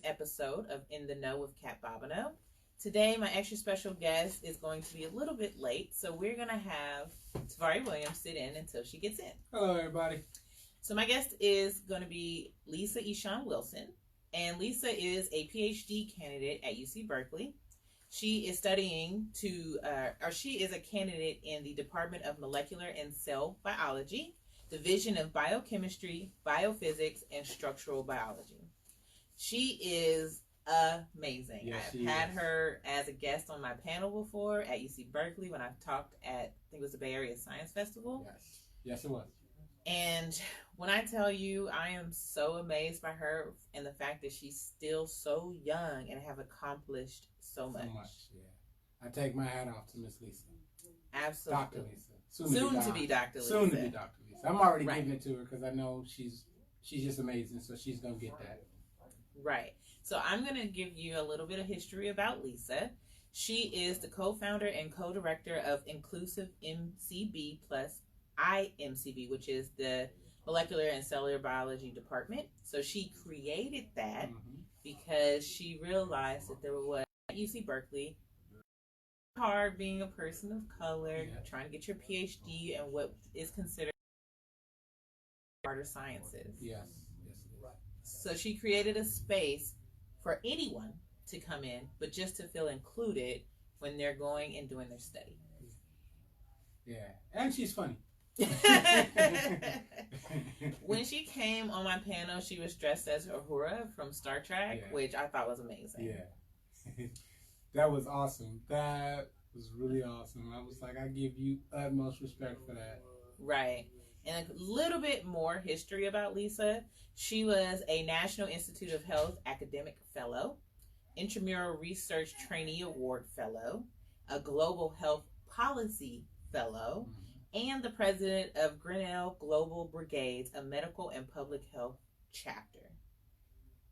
episode of In the Know with Kat Bobino. Today, my extra special guest is going to be a little bit late, so we're going to have Tavari Williams sit in until she gets in. Hello, everybody. So my guest is going to be Lisa Eshun-Wilson, and Lisa is a PhD candidate at UC Berkeley. She is studying she is a candidate in the Department of Molecular and Cell Biology, Division of Biochemistry, Biophysics, and Structural Biology. She is amazing. Yes, I've had her as a guest on my panel before at UC Berkeley when I've talked at, I think it was the Bay Area Science Festival. Yes, it was. And when I tell you, I am so amazed by her and the fact that she's still so young and have accomplished so much. Yeah. I take my hat off to Miss Lisa. Absolutely. Dr. Lisa. Soon to be Dr. Lisa. Soon to be Dr. Lisa. I'm already giving it to her because I know she's just amazing, so she's going to get that. Right. So I'm going to give you a little bit of history about Lisa. She is the co-founder and co-director of Inclusive MCB plus IMCB, which is the Molecular and Cellular Biology Department. So she created that because she realized that there was at UC Berkeley hard being a person of color, trying to get your PhD and what is considered harder sciences. Yes. So she created a space for anyone to come in, but just to feel included when they're going and doing their study. Yeah, and she's funny. When she came on my panel, she was dressed as Uhura from Star Trek, which I thought was amazing. Yeah. That was awesome. That was really awesome. I was like, I give you utmost respect for that. Right. And a little bit more history about Lisa. She was a National Institute of Health Academic Fellow, Intramural Research Trainee Award Fellow, a Global Health Policy Fellow, and the president of Grinnell Global Brigades, a medical and public health chapter.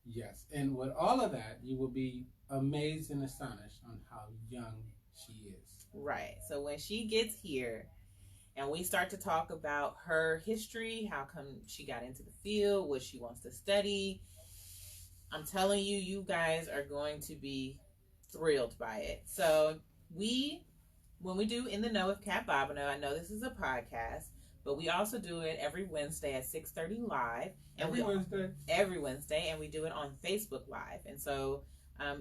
Yes, and with all of that, you will be amazed and astonished on how young she is. Right. So when she gets here and we start to talk about her history, how come she got into the field, what she wants to study, I'm telling you, you guys are going to be thrilled by it. So when we do In the Know with Kat Bobino, I know this is a podcast, but we also do it every Wednesday at 6:30 live. And Every Wednesday, and we do it on Facebook Live. And so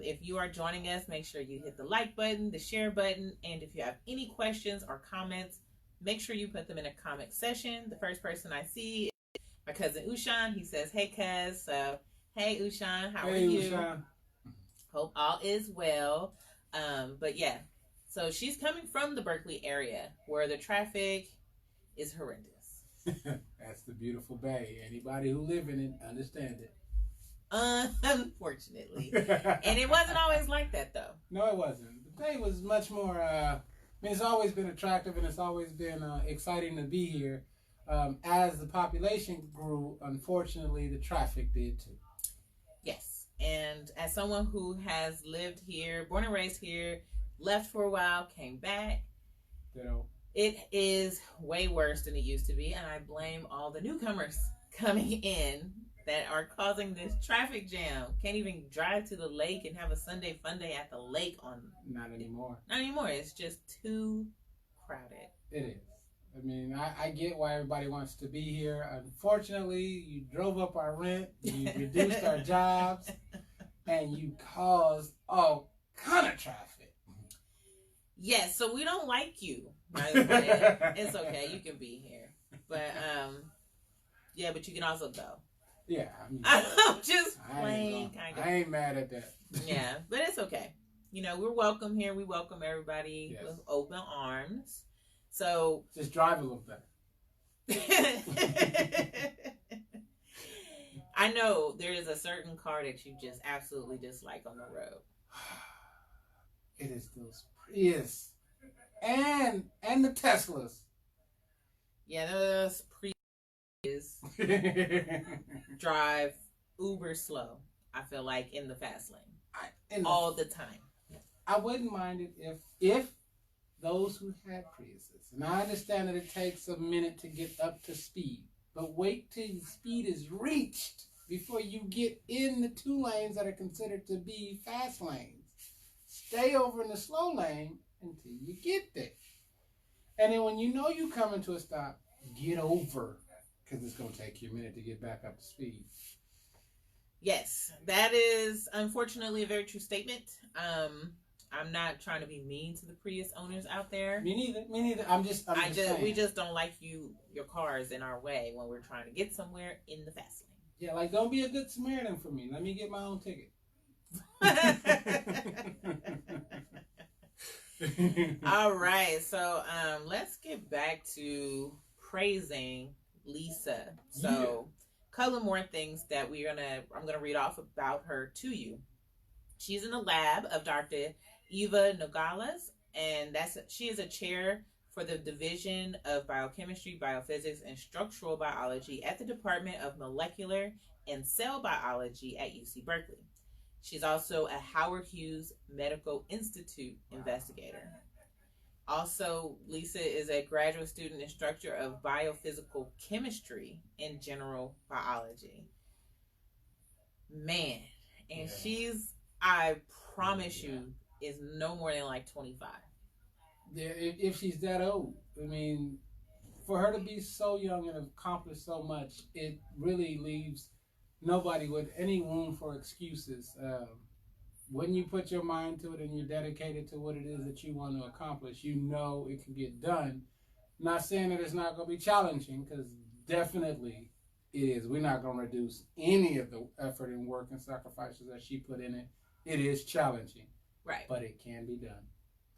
if you are joining us, make sure you hit the like button, the share button, and if you have any questions or comments, make sure you put them in a comment section. The first person I see is my cousin Ushan. He says, "Hey, cuz." So, hey, Ushan, how are you? Ushan. Hope all is well. But yeah, so she's coming from the Berkeley area where the traffic is horrendous. That's the beautiful Bay. Anybody who live in it understand it. Unfortunately. And it wasn't always like that, though. No, it wasn't. The Bay was much more, it's always been attractive and it's always been exciting to be here. As the population grew, unfortunately, the traffic did too. Yes. And as someone who has lived here, born and raised here, left for a while, came back, it is way worse than it used to be. And I blame all the newcomers coming in that are causing this traffic jam. Can't even drive to the lake and have a Sunday fun day at the lake Not anymore. Not anymore. It's just too crowded. It is. I mean, I get why everybody wants to be here. Unfortunately, you drove up our rent, you reduced our jobs, and you caused all kind of traffic. Yes, so we don't like you, by the way. It's okay, you can be here. But, yeah, but you can also go. Yeah, I mean, I'm just playing, kind of. I ain't mad at that. Yeah, but it's okay. You know, we're welcome here. We welcome everybody with open arms. So just drive a little better. I know there is a certain car that you just absolutely dislike on the road. It is those Prius and the Teslas. Yeah, those Prius drive uber slow. I feel like in the fast lane all the time. I wouldn't mind it if those who had Priuses, and I understand that it takes a minute to get up to speed, but wait till the speed is reached before you get in the 2 lanes that are considered to be fast lanes. Stay over in the slow lane until you get there. And then when you know you come into a stop, get over, because it's going to take you a minute to get back up to speed. Yes, that is unfortunately a very true statement. I'm not trying to be mean to the Prius owners out there. Me neither. I'm just saying. We just don't like your cars in our way when we're trying to get somewhere in the fast lane. Yeah, like, don't be a good Samaritan for me. Let me get my own ticket. All right, so let's get back to praising Lisa. So, couple more things that I'm gonna read off about her to you. She's in the lab of Dr. Eva Nogales, and she is a chair for the Division of Biochemistry, Biophysics, and Structural Biology at the Department of Molecular and Cell Biology at UC Berkeley. She's also a Howard Hughes Medical Institute investigator. Also, Lisa is a graduate student instructor of biophysical chemistry and general biology. Man, and she's, I promise you, is no more than like 25. Yeah, if she's that old. I mean, for her to be so young and accomplish so much, it really leaves nobody with any room for excuses. When you put your mind to it and you're dedicated to what it is that you want to accomplish, you know it can get done. Not saying that it's not going to be challenging, because definitely it is. We're not going to reduce any of the effort and work and sacrifices that she put in it. It is challenging. Right. But it can be done.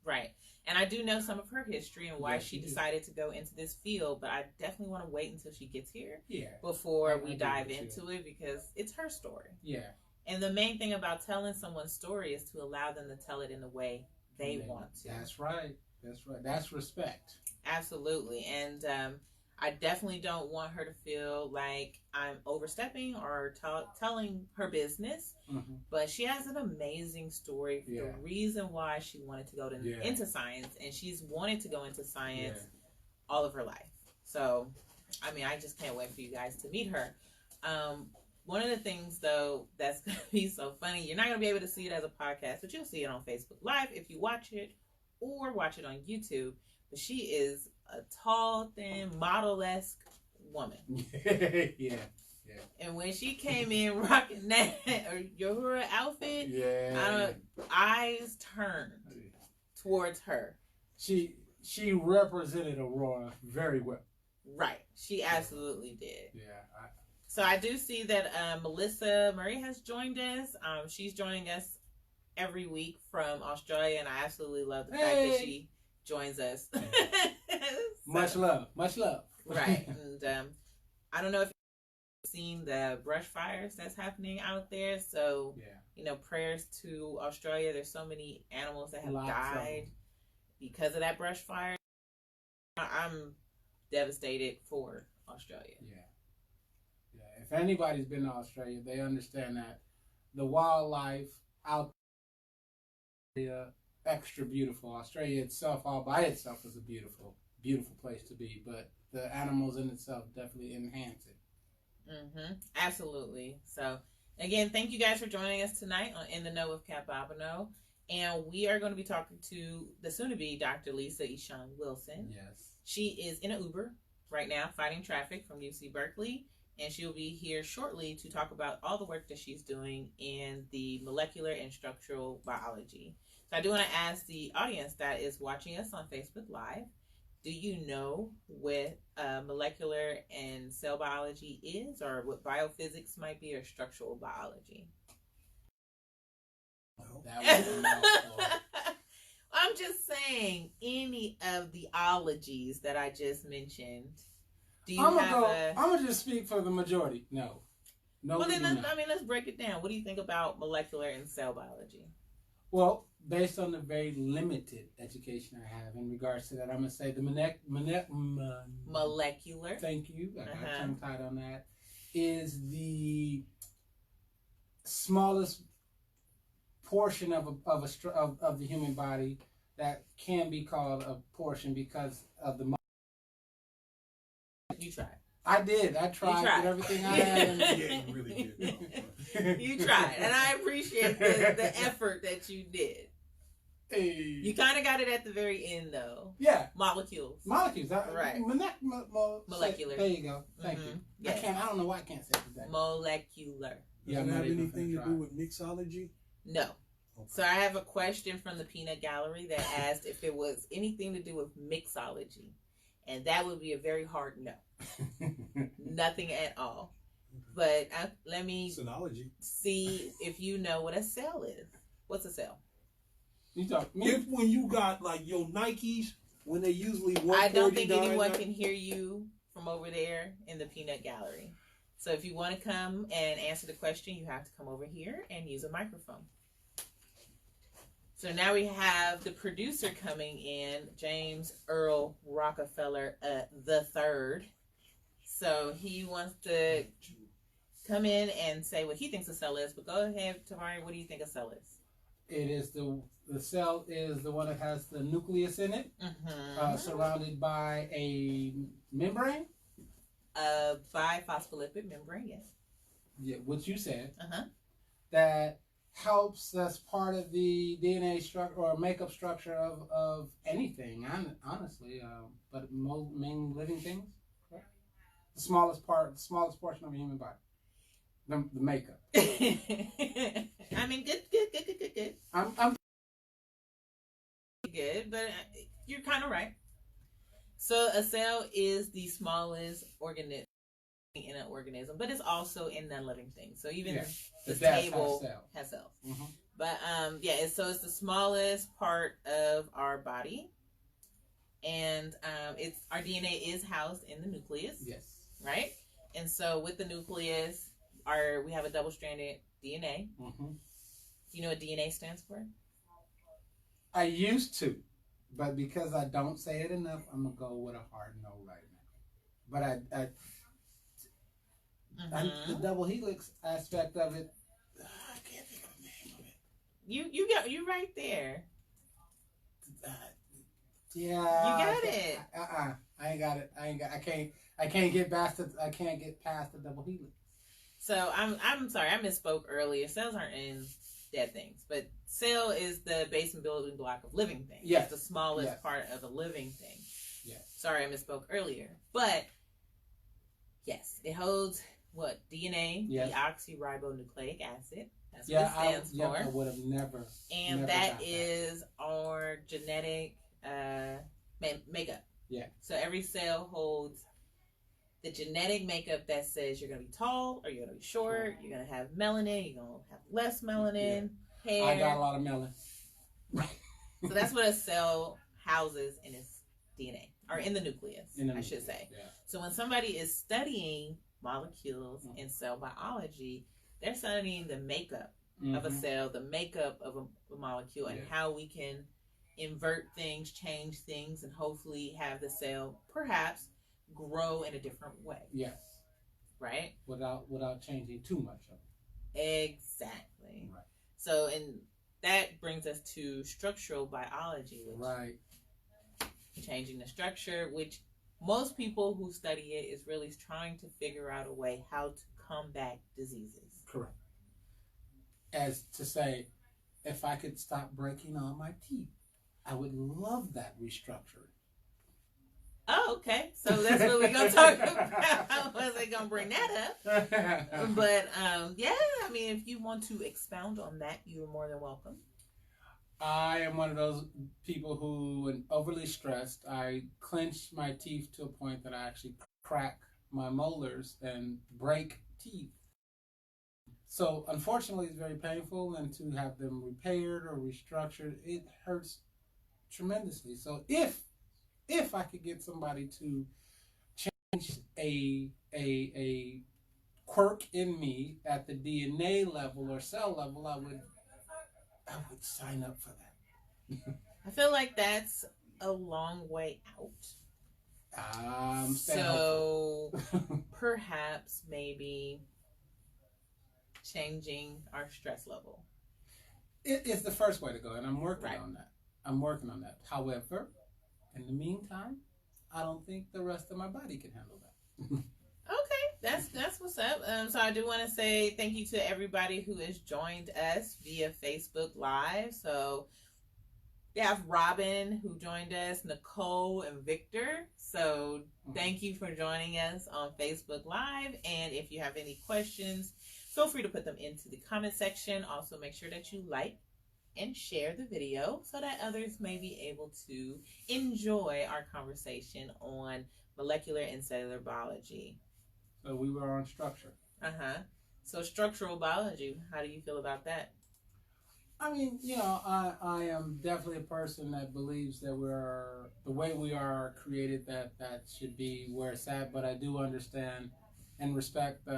Right. And I do know some of her history and why she decided to go into this field, but I definitely want to wait until she gets here before we dive into it, because it's her story. Yeah. And the main thing about telling someone's story is to allow them to tell it in the way they want to. That's right. That's right. That's respect. Absolutely. And I definitely don't want her to feel like I'm overstepping or telling her business. Mm-hmm. But she has an amazing story. The reason why she wanted to go into science, and she's wanted to go into science all of her life. So, I mean, I just can't wait for you guys to meet her. One of the things, though, that's going to be so funny, you're not going to be able to see it as a podcast, but you'll see it on Facebook Live if you watch it, or watch it on YouTube. But she is a tall, thin, model-esque woman. Yeah. And when she came in rocking that Uhura outfit, eyes turned towards her. She represented Aurora very well. Right. She absolutely did. Yeah. So I do see that Melissa Murray has joined us. She's joining us every week from Australia, and I absolutely love the fact that she joins us. Much love. Right. And I don't know if you've seen the brush fires that's happening out there. So, prayers to Australia. There's so many animals that have died because of that brush fire. I'm devastated for Australia. Yeah. If anybody's been to Australia, they understand that the wildlife out there extra beautiful. Australia itself, all by itself, is a beautiful, beautiful place to be. But the animals in itself definitely enhance it. Mm-hmm. Absolutely. So, again, thank you guys for joining us tonight on In the Know with Kat Bobino. And we are going to be talking to the soon-to-be Dr. Lisa Eshun-Wilson. Yes. She is in an Uber right now, fighting traffic from UC Berkeley. And she'll be here shortly to talk about all the work that she's doing in the molecular and structural biology. So I do want to ask the audience that is watching us on Facebook Live, do you know what molecular and cell biology is, or what biophysics might be, or structural biology? That was I'm just saying, any of the ologies that I just mentioned. I'm gonna just speak for the majority. No. Well, then let's break it down. What do you think about molecular and cell biology? Well, based on the very limited education I have in regards to that, I'm gonna say the molecular. Thank you. I got tongue tied on that. Is the smallest portion of the human body that can be called a portion because of the. You try. I did. I tried with everything I had. Yeah, you really did. You tried, and I appreciate the effort that you did. Hey. You kind of got it at the very end, though. Yeah. Molecules. Right. Molecular. There you go. Thank you. Yes. I don't know why I can't say that. Molecular. Does it have anything to do with mixology? No. Okay. So I have a question from the Peanut Gallery that asked if there was anything to do with mixology. And that would be a very hard no. Nothing at all. But let me see if you know what a cell is. What's a cell? If when you got like your Nikes, when they usually I don't think anyone can hear you from over there in the Peanut Gallery. So if you want to come and answer the question, you have to come over here and use a microphone. So now we have the producer coming in, James Earl Rockefeller the Third. So he wants to come in and say what he thinks a cell is. But go ahead, Tamari, what do you think a cell is? It is the cell is the one that has the nucleus in it, surrounded by a membrane. A biphospholipid membrane, yes. Yeah, what you said. That helps as part of the DNA structure or makeup structure of anything, honestly, but mainly living things. Correct? The smallest portion of a human body. The makeup. I mean, good. I'm good, but you're kind of right. So a cell is the smallest organism in an organism, but it's also in non-living things. So even the table has cells. Mm-hmm. But so it's the smallest part of our body, and it's our DNA is housed in the nucleus. Yes. Right. And so with the nucleus, we have a double-stranded DNA. Mm-hmm. Do you know what DNA stands for? I used to, but because I don't say it enough, I'm gonna go with a hard no right now. But the double helix aspect of it, I can't think of the name of it. You right there. Yeah. You got it. I ain't got it. I can't get past it. I can't get past the double helix. So I'm sorry, I misspoke earlier. Cells aren't in dead things, but cell is the base and building block of living things. Yes. It's the smallest part of a living thing. Yes. Sorry, I misspoke earlier. But yes, it holds what? DNA, deoxyribonucleic acid. That's what it stands for. I would have never. And that is our genetic makeup. Yeah. So every cell holds the genetic makeup that says you're going to be tall or you're going to be short, you're going to have melanin, you're going to have less melanin, hair. I got a lot of melanin. So that's what a cell houses in its DNA, or in the nucleus, I should say. Yeah. So when somebody is studying molecules in cell biology, they're studying the makeup of a cell, the makeup of a molecule, and how we can invert things, change things, and hopefully have the cell perhaps grow in a different way. Yes. Right? Without changing too much of it. Exactly. Right. So, and that brings us to structural biology, which changing the structure, which most people who study it is really trying to figure out a way how to combat diseases. Correct. As to say, if I could stop breaking all my teeth, I would love that restructuring. Oh, okay. So that's what we're going to talk about. I wasn't going to bring that up. But, I mean, if you want to expound on that, you're more than welcome. I am one of those people who, when overly stressed, I clench my teeth to a point that I actually crack my molars and break teeth. So, unfortunately, it's very painful, and to have them repaired or restructured, it hurts tremendously. So, if I could get somebody to change a quirk in me at the DNA level or cell level, I would sign up for that. I feel like that's a long way out. So perhaps maybe changing our stress level. It's the first way to go, and I'm working on that. However, in the meantime, I don't think the rest of my body can handle that. That's what's up. So I do want to say thank you to everybody who has joined us via Facebook Live. So we have Robin who joined us, Nicole and Victor. So thank you for joining us on Facebook Live. And if you have any questions, feel free to put them into the comment section. Also, make sure that you like and share the video so that others may be able to enjoy our conversation on molecular and cellular biology. So we were on structure. So structural biology, how do you feel about that? I mean, I am definitely a person that believes that the way we are created, that should be where it's at. But I do understand and respect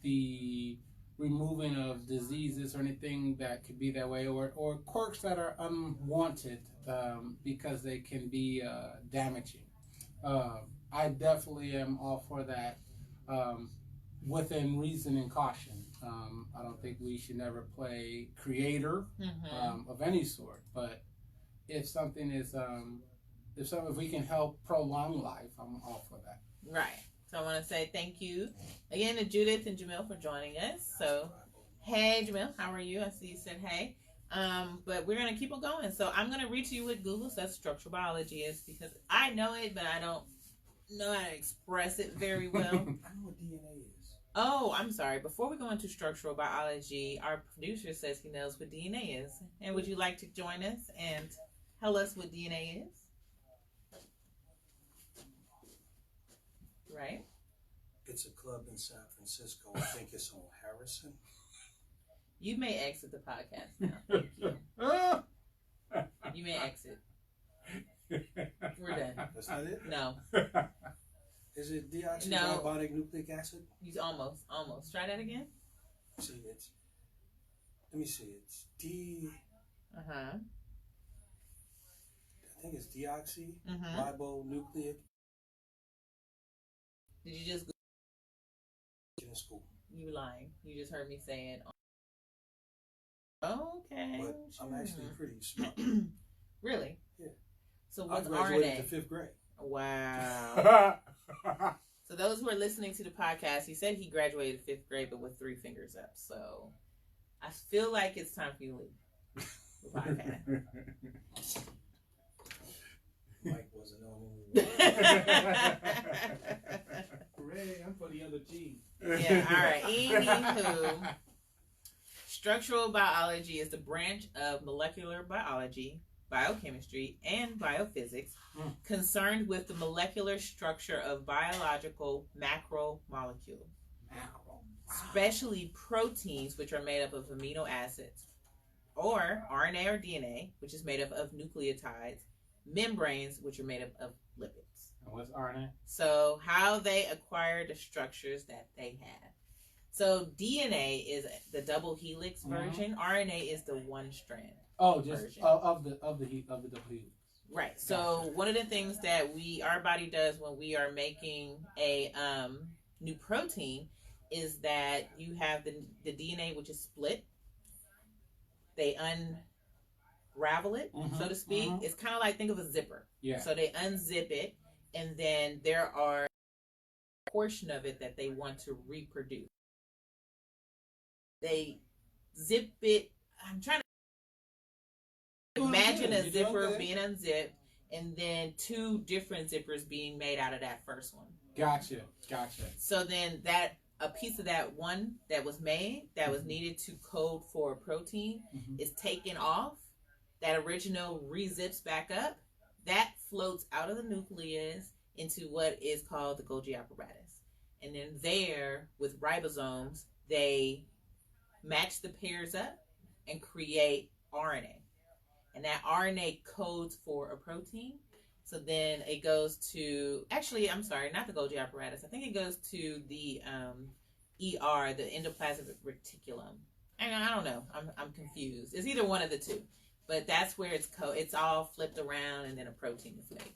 the removing of diseases or anything that could be that way, or quirks that are unwanted because they can be damaging. I definitely am all for that, within reason and caution. I don't think we should never play creator of any sort, but if something is if we can help prolong life, I'm all for that. Right. So I want to say thank you again to Judith and Jamil for joining us. So, hey Jamil, how are you? I see you said hey. But we're gonna keep on going. So I'm gonna read to you what Google says structural biology is, because I know it, but I don't know how to express it very well. I know what DNA is. Oh, I'm sorry. Before we go into structural biology, our producer says he knows what DNA is. And would you like to join us and tell us what DNA is? Right? It's a club in San Francisco. I think it's on Harrison. You may exit the podcast now. Thank you. You may exit. We're done. That's not it? No. Is it deoxyribonic nucleic acid? You almost. Try that again. See, let me see. It's I think it's deoxyribonucleic. Did you just In school. You lying. You just heard me say it. Okay. But I'm actually pretty smart. Really? Yeah. So I what's graduated RNA? to 5th grade. Wow. So those who are listening to the podcast, he said he graduated 5th grade, but with 3 fingers up. So I feel like it's time for you to leave the podcast. Mike wasn't on anyway. Hooray, I'm for the other team. Yeah, all right. Anywho, structural biology is the branch of molecular biology, biochemistry, and biophysics concerned with the molecular structure of biological macromolecules, especially proteins, which are made up of amino acids, or RNA or DNA, which is made up of nucleotides, membranes, which are made up of lipids. And what's RNA? So how they acquire the structures that they have. So DNA is the double helix version. RNA is the one strand. Oh, just version. of the double helix. Right. So one of the things that our body does when we are making a new protein is that you have the DNA, which is split. They unravel it, so to speak. It's kind of like, think of a zipper. Yeah. So they unzip it, and then there are a portion of it that they want to reproduce. They zip it. I'm trying to imagine a zipper being unzipped, and then 2 different zippers being made out of that first one. Gotcha. So then a piece of that one that was made, that was needed to code for a protein, is taken off. That original re-zips back up. That floats out of the nucleus into what is called the Golgi apparatus. And then there, with ribosomes, they match the pairs up and create RNA. And that RNA codes for a protein. So then it goes to, actually, I'm sorry, not the Golgi apparatus. I think it goes to the ER, the endoplasmic reticulum. I don't know. I'm confused. It's either one of the two. But that's where it's all flipped around, and then a protein is made.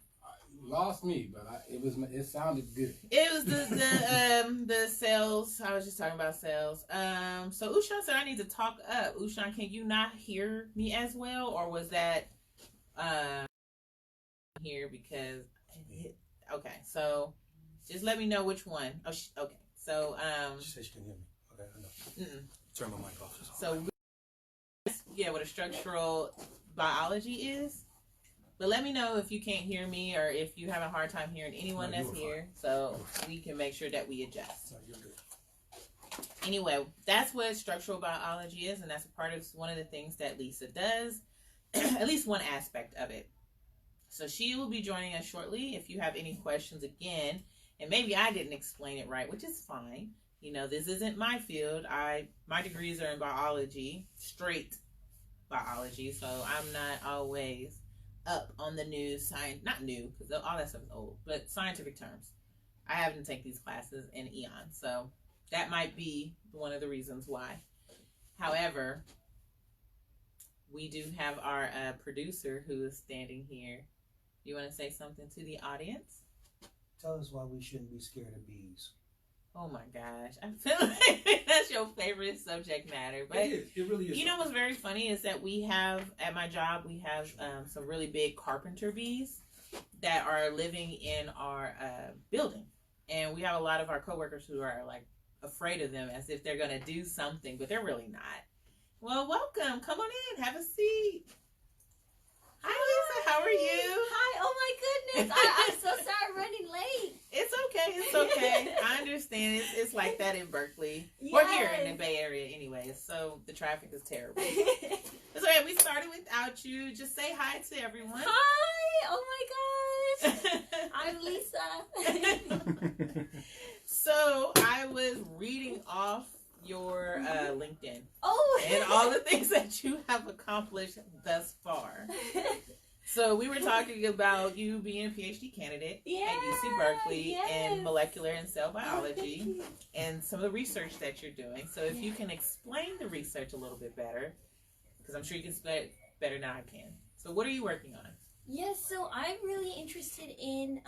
You lost me, but it sounded good. It was the cells. I was just talking about cells. So Ushan said I need to talk up. Ushan, can you not hear me as well, or was that here because okay? So just let me know which one. Okay. So, She said she can hear me. Okay, I know. mm-mm. Turn my mic off. So, yeah, what a structural biology is. But let me know if you can't hear me or if you have a hard time hearing anyone No, that's here, so we can make sure that we adjust. No, you're good. Anyway, that's what structural biology is, and that's a part of one of the things that Lisa does, at least one aspect of it. So she will be joining us shortly. If you have any questions again, and maybe I didn't explain it right, which is fine. You know, this isn't my field. My degrees are in biology, straight biology, so I'm not always up on the news, not new, because all that stuff is old, but scientific terms. I haven't taken these classes in eons, so that might be one of the reasons why. However, we do have our producer who is standing here. You want to say something to the audience? Tell us why we shouldn't be scared of bees. Oh my gosh, I feel like that's your favorite subject matter. But It is. It really is. you know what's very funny is that we have, at my job, we have some really big carpenter bees that are living in our building. And we have a lot of our coworkers who are like afraid of them as if they're going to do something, but they're really not. Well, welcome. Come on in. Have a seat. Hi, Lisa. How are you? Hi. Oh my goodness. I'm so sorry running late. It's okay. It's okay. I understand. It's like that in Berkeley. Or here in the Bay Area anyway. So the traffic is terrible. It's okay. We started without you. Just say hi to everyone. Hi. Oh my gosh. I'm Lisa. So I was reading off your LinkedIn. Oh. And all the things that you have accomplished thus far. So we were talking about you being a PhD candidate at UC Berkeley in molecular and cell biology and some of the research that you're doing. So if you can explain the research a little bit better, because I'm sure you can explain it better than I can. So what are you working on? Yes, so I'm really interested in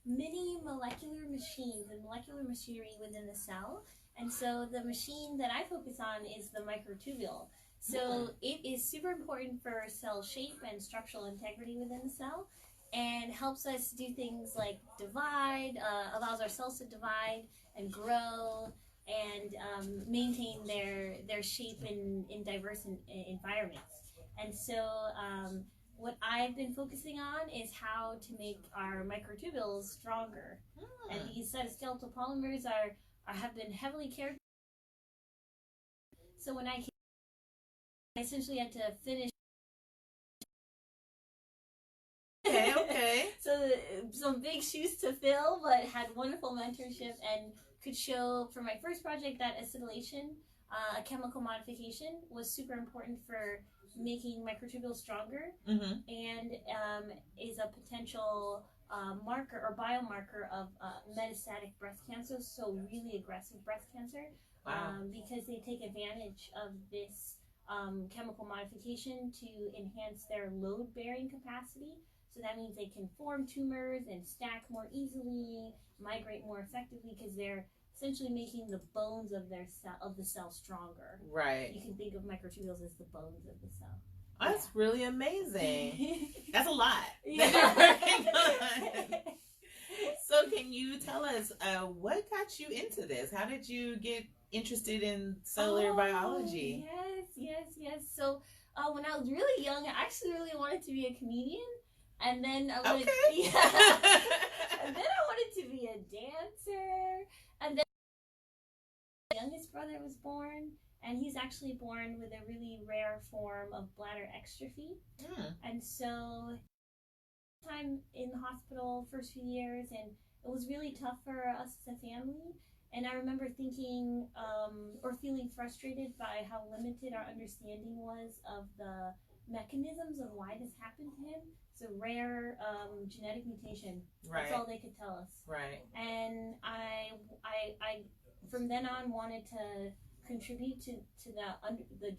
mini molecular machines and molecular machinery within the cell. And so the machine that I focus on is the microtubule. So it is super important for cell shape and structural integrity within the cell, and helps us do things like divide, allows our cells to divide and grow and maintain their shape in diverse environments. And so what I've been focusing on is how to make our microtubules stronger. And these cytoskeletal polymers have been heavily characterized. So when I essentially had to finish. Okay. So some big shoes to fill, but had wonderful mentorship and could show for my first project that acetylation, a chemical modification, was super important for making microtubules stronger, and is a potential marker or biomarker of metastatic breast cancer, so really aggressive breast cancer. Because they take advantage of this chemical modification to enhance their load-bearing capacity. So that means they can form tumors and stack more easily, migrate more effectively, because they're essentially making the bones of the cell stronger. Right. You can think of microtubules as the bones of the cell. That's really amazing. That's a lot. So can you tell us what got you into this? How did you get interested in cellular biology? Yes. So when I was really young, I actually really wanted to be a comedian, and then I wanted, and then I wanted to be a dancer, and then my youngest brother was born, and he's actually born with a really rare form of bladder exstrophy, and so time in the hospital first few years, and it was really tough for us as a family. And I remember thinking or feeling frustrated by how limited our understanding was of the mechanisms of why this happened to him. It's a rare genetic mutation. Right. That's all they could tell us. Right. And I from then on wanted to contribute to the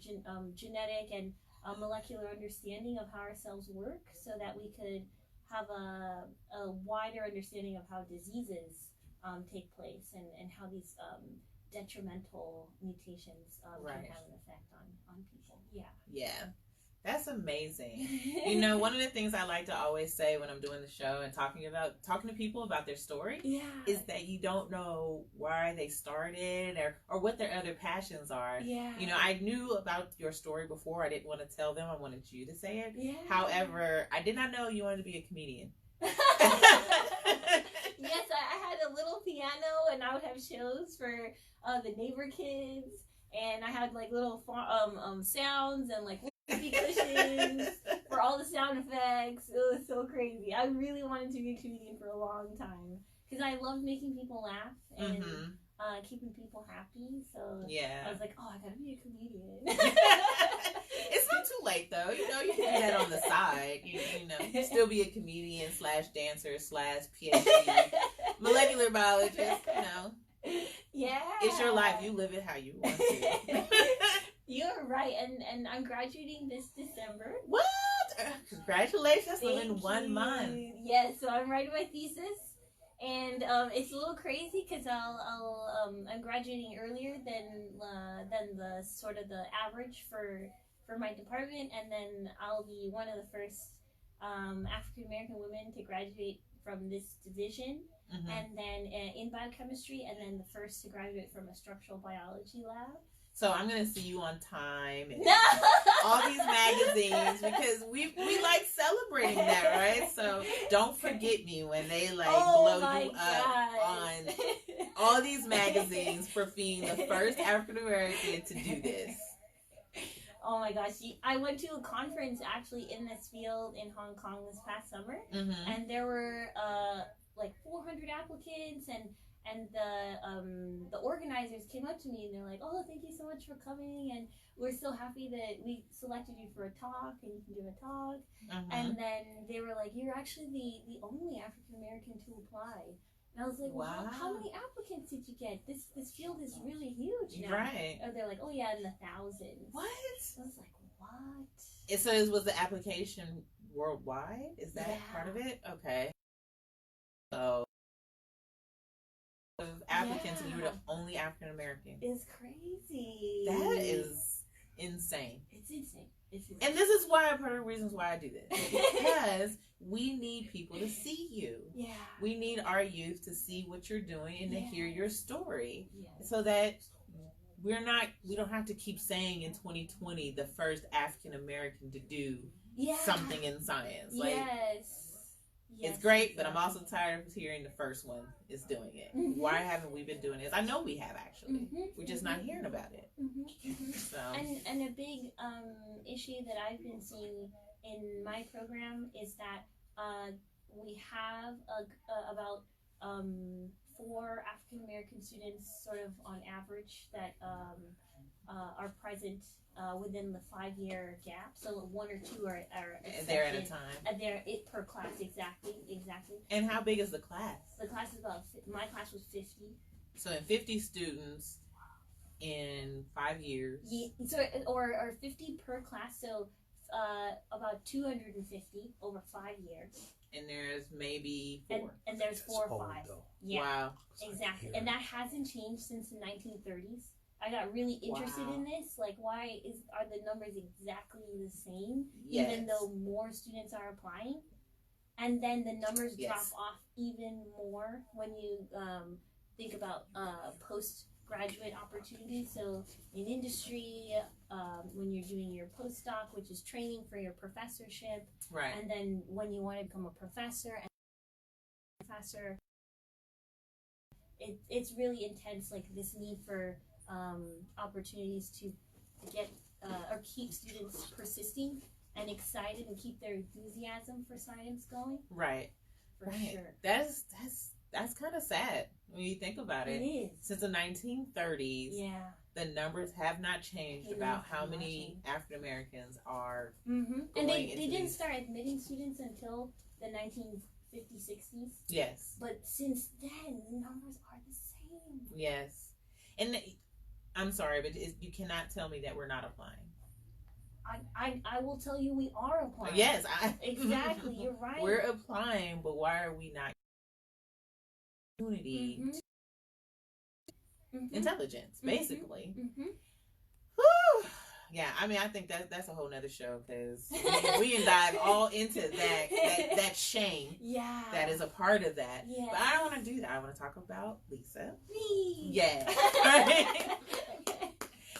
genetic and molecular understanding of how our cells work, so that we could have a wider understanding of how diseases take place and how these detrimental mutations can have an effect on people. Yeah. That's amazing. You know, one of the things I like to always say when I'm doing the show and talking to people about their story is that you don't know why they started or what their other passions are. Yeah. You know, I knew about your story before. I didn't want to tell them. I wanted you to say it. Yeah. However, I did not know you wanted to be a comedian. Yes, I had a little piano and I would have shows for the neighbor kids, and I had like little sounds and like cushions for all the sound effects. It was so crazy. I really wanted to be a comedian for a long time because I loved making people laugh and keeping people happy. So yeah, I was like, oh, I gotta be a comedian. It's not too late though. You know, you can do that on the side. You know, still be a comedian / dancer / PhD molecular biologist. You know, yeah, it's your life. You live it how you want to. You're right, and I'm graduating this December. What? Congratulations! Thank Within 1 month. Yes, so I'm writing my thesis, and it's a little crazy because I'm graduating earlier than the sort of the average for my department, and then I'll be one of the first African American women to graduate from this division, and then in biochemistry, and then the first to graduate from a structural biology lab. So I'm gonna see you on Time and No! all these magazines because we like celebrating that, right? So don't forget me when they like blow you up on all these magazines for being the first African American to do this. Oh my gosh, I went to a conference actually in this field in Hong Kong this past summer, and there were like 400 applicants, and the organizers came up to me and they're like, oh, thank you so much for coming, and we're so happy that we selected you for a talk and you can give a talk. And then they were like, you're actually the only African American to apply. And I was like, wow, how many applicants did you get? This field is really huge now. Right. And they're like, oh yeah, in the thousands. What? I was like, what? So was the application worldwide? Is that part of it? Okay. So applicants and you were the only African American. It's crazy. That is insane. It's insane. And this is why part of the reasons why I do this. Because we need people to see you. Yeah. We need our youth to see what you're doing and to hear your story. Yes. So that we don't have to keep saying in 2020 the first African American to do something in science. Like, it's great, but I'm also tired of hearing the first one is doing it. Why haven't we been doing this? I know we have actually. We're just not hearing about it. So. And a big issue that I've been seeing in my program is that we have about 4 African American students, sort of on average, that are present within the 5-year gap. So 1 or 2 are there at a time. They're per class, exactly. And how big is the class? The class is my class was 50. So in 50 students in 5 years. Yeah, so or 50 per class. So about 250 over 5 years. And there's maybe 4. And there's 4 or 5. Yeah. Wow. Exactly. And that hasn't changed since the 1930s. I got really interested in this. Like, why are the numbers exactly the same, even though more students are applying? And then the numbers drop off even more when you think about postgraduate opportunities. So in industry, when you're doing your postdoc, which is training for your professorship, right? And then when you want to become a professor, it's really intense. Like this need for opportunities to get or keep students persisting and excited and keep their enthusiasm for science going. Right. For sure. That's kind of sad when you think about it. It is. Since the 1930s, the numbers have not changed about how many African Americans are. And they didn't start admitting students until the 1950s, 60s. Yes. But since then, the numbers are the same. Yes. And I'm sorry, but you cannot tell me that we're not applying. I will tell you we are applying. Yes. Exactly. You're right. We're applying, but why are we not unity intelligence, basically? Whew. Yeah, I mean, I think that's a whole nother show because we can dive all into that shame Yeah. that is a part of that. Yeah. But I don't want to do that. I want to talk about Lisa. Me. Yeah.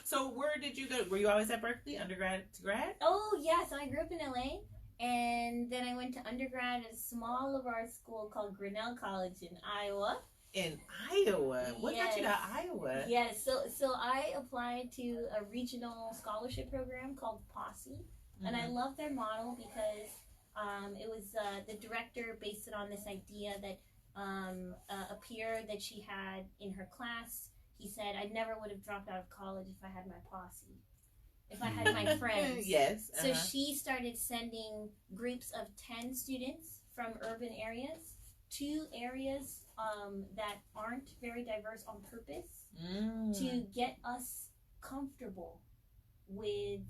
So where did you go? Were you always at Berkeley, undergrad to grad? Oh, yeah. So I grew up in LA. And then I went to undergrad at a small liberal arts school called Grinnell College in Iowa. In Iowa? What got you to Iowa? Yes. So I applied to a regional scholarship program called Posse. Mm-hmm. And I love their model because it was the director based it on this idea that a peer that she had in her class, he said, I never would have dropped out of college if I had my posse. If I had my friends. Yes. So she started sending groups of 10 students from urban areas to areas that aren't very diverse on purpose to get us comfortable with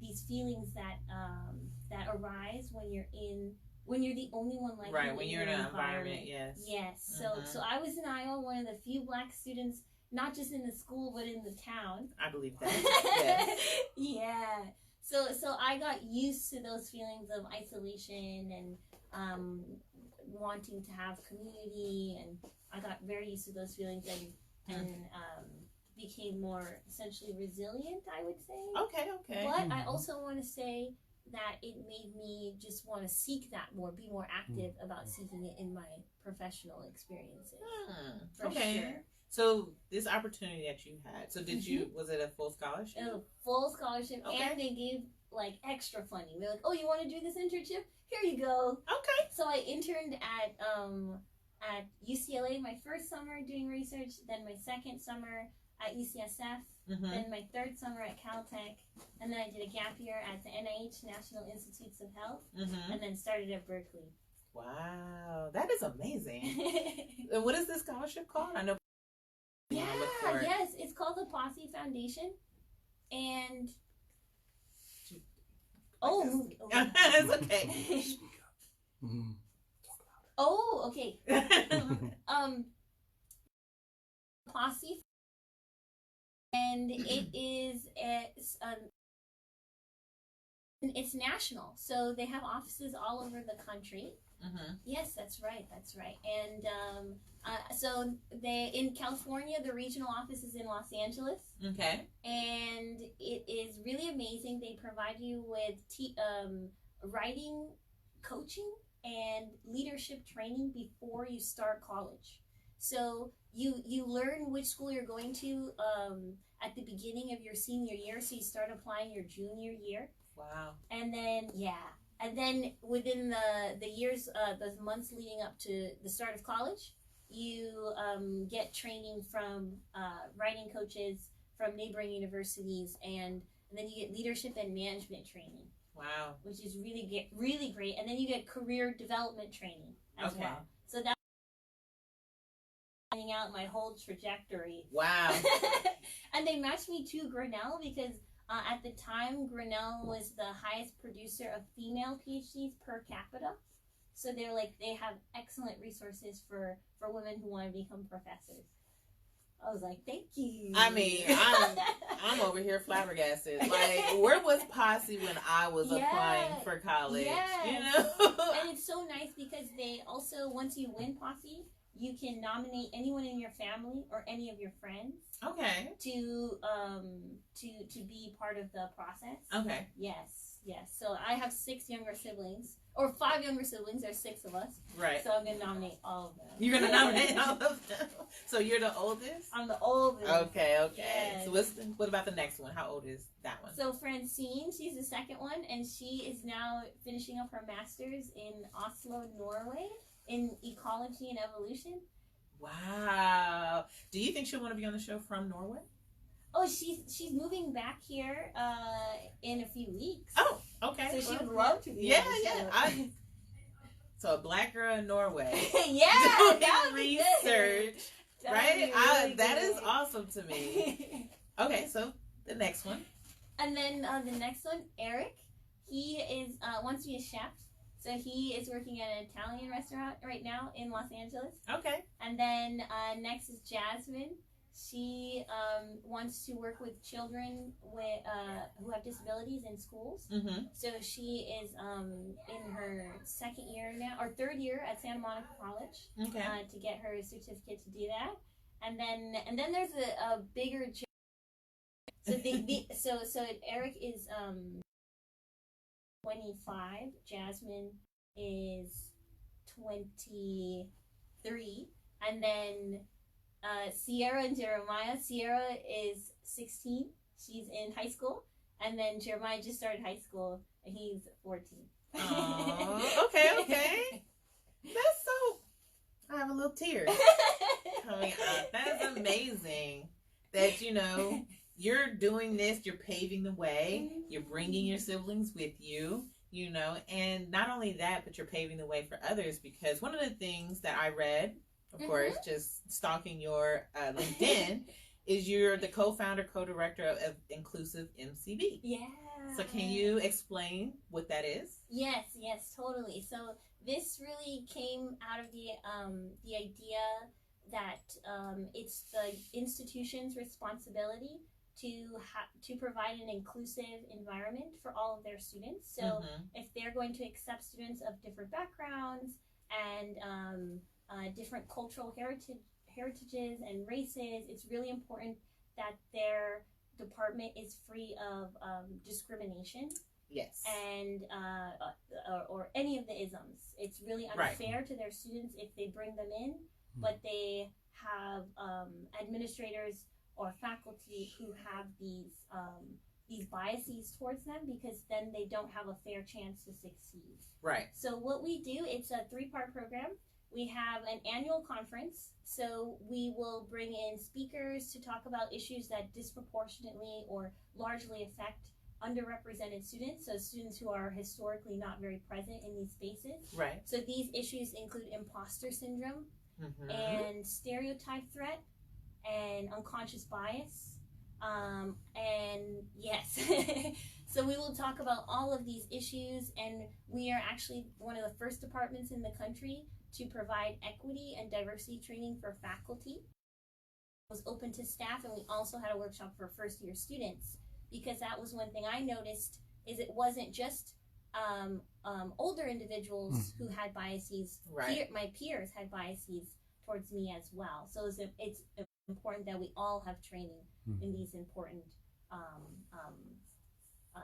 these feelings that arise when you're the only one like right, when you're in an environment. Yes. So I was in Iowa, one of the few black students, not just in the school but in the town. I believe that. Yes. Yeah. So I got used to those feelings of isolation and wanting to have community, and I got very used to those feelings and became more essentially resilient, I would say. Okay. But I also want to say that it made me just want to seek that more, be more active about seeking it in my professional experiences. For sure. So this opportunity that you had, so did you, was it a full scholarship? It was a full scholarship, Okay. and they gave like extra funding. They're like, oh, you want to do this internship? Here you go. Okay. So I interned at UCLA my first summer doing research, then my second summer at UCSF, then my third summer at Caltech, and then I did a gap year at the NIH, National Institutes of Health, and then started at Berkeley. Wow, that is amazing. And what is this scholarship called? I know. Yes, it's called the Posse Foundation, and it's okay. Oh, okay. Posse, and it's national, so they have offices all over the country. Yes, that's right. And so they in California, the regional office is in Los Angeles. Okay. And it is really amazing. They provide you with writing, coaching, and leadership training before you start college. So you learn which school you're going to at the beginning of your senior year. So you start applying your junior year. Wow. And then within the years, the months leading up to the start of college, you get training from writing coaches from neighboring universities, and then you get leadership and management training. Wow. Which is really great. And then you get career development training as well. So that's finding out my whole trajectory. Wow. And they matched me to Grinnell because at the time, Grinnell was the highest producer of female PhDs per capita. So they're like, they have excellent resources for women who want to become professors. I was like, thank you. I mean, I'm over here flabbergasted. Like, where was Posse when I was applying for college? Yes. You know? And it's so nice because they also, once you win Posse, you can nominate anyone in your family or any of your friends. Okay. To be part of the process. Okay. Yes. So I have 6 younger siblings, or 5 younger siblings. There's 6 of us. Right. So I'm gonna nominate all of them. You're gonna nominate all of them. So you're the oldest? I'm the oldest. Okay. Yes. So what about the next one? How old is that one? So Francine, she's the second one, and she is now finishing up her master's in Oslo, Norway, in ecology and evolution. Wow. Do you think she'll want to be on the show from Norway? Oh, she's moving back here in a few weeks. Oh, okay. So she would love to be on the show. So a black girl in Norway. Yeah, doing that would be research. good. Right? Really that good. is awesome to me. Okay, so the next one. And then the next one, Eric. He is wants to be a chef. So he is working at an Italian restaurant right now in Los Angeles. Okay. And then next is Jasmine. She wants to work with children with who have disabilities in schools. Mm-hmm. So she is in her second year now, or third year at Santa Monica College, Okay. to get her certificate to do that. And then there's a bigger. So Eric is 25. Jasmine is 23, and then Sierra and Jeremiah. Sierra is 16. She's in high school, and then Jeremiah just started high school, and he's 14. Oh, okay. That's so. I have a little tear coming out. That's amazing. That you're doing this. You're paving the way. You're bringing your siblings with you. And not only that, but you're paving the way for others. Because one of the things that I read, of course, just stalking your LinkedIn, is you're the co-founder, co-director of Inclusive MCB. Yeah. So can you explain what that is? Yes, totally. So this really came out of the idea that it's the institution's responsibility to provide an inclusive environment for all of their students. So if they're going to accept students of different backgrounds and different cultural heritages and races, it's really important that their department is free of discrimination. Yes. And or any of the isms. It's really unfair to their students if they bring them in, but they have administrators or faculty who have these biases towards them, because then they don't have a fair chance to succeed. Right. So what we do, it's a 3-part program. We have an annual conference, so we will bring in speakers to talk about issues that disproportionately or largely affect underrepresented students, so students who are historically not very present in these spaces. Right. So these issues include imposter syndrome and stereotype threat and unconscious bias. And yes, so we will talk about all of these issues, and we are actually one of the first departments in the country to provide equity and diversity training for faculty. It was open to staff, and we also had a workshop for first-year students, because that was one thing I noticed, is it wasn't just older individuals who had biases. Right. My peers had biases towards me as well. So it's important that we all have training in these important